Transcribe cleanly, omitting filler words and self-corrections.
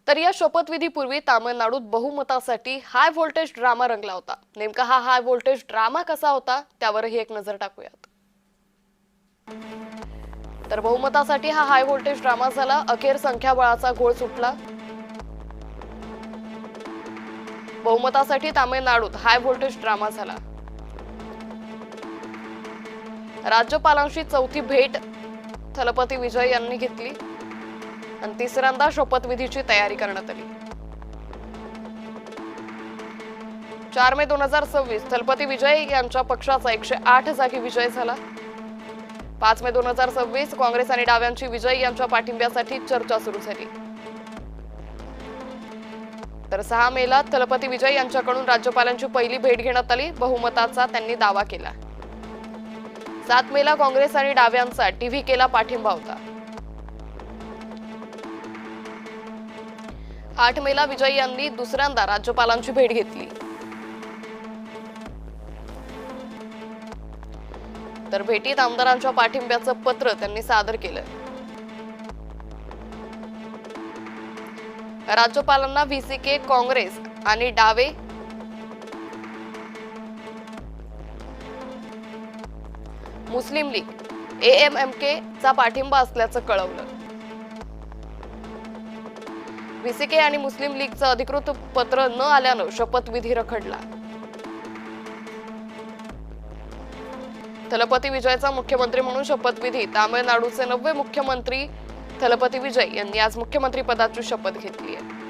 तर या शपथविधीपूर्वी तामिळनाडूत बहुमतासाठी हाय व्होल्टेज ड्रामा रंगला होता। नेमका हा हाय व्होल्टेज ड्रामा कसा होता त्यावरही एक नजर टाकूयात। तर बहुमतासाठी हा हाय व्होल्टेज ड्रामा झाला। अखेर संख्याबळाचा घोळ सुटला। बहुमतासाठी तामिळनाडूत हाय व्होल्टेज ड्रामा झाला। राज्यपालांशी चौथी भेट थलपती विजय यांनी घेतली आणि तिसऱ्यांदा शपथविधीची तयारी करण्यात आली। 4 मे 2026 थलपती विजय यांच्या पक्षाचा 108 जागी विजय झाला। 5 मे 2026 काँग्रेस आणि डाव्यांची विजय यांच्या पाठिंब्यासाठी चर्चा सुरू झाली। तर 6 मेला थलपती विजय यांच्याकडून राज्यपालांची पहिली भेट घेण्यात आली। बहुमताचा त्यांनी दावा केला। 7 मेला काँग्रेस आणि डाव्यांचा टीव्हीकेला पाठिंबा होता। 8 मेला विजय यांनी दुसऱ्यांदा राज्यपालांची भेट घेतली। तर भेटीत आमदारांच्या पाठिंब्याचं पत्र त्यांनी सादर केलं। राज्यपालांना व्हीसीके, काँग्रेस आणि डावे मुस्लिम लीग एएमएमके चा पाठिंबा असल्याचं कळवलं। व्हीसीके आणि मुस्लिम लीगचं अधिकृत पत्र न आल्यानं शपथविधी रखडला। थलपती विजयचा मुख्यमंत्री म्हणून शपथविधी तामिळनाडूचे नवे मुख्यमंत्री थलपती विजय यांनी आज मुख्यमंत्री पदाची शपथ घेतली आहे।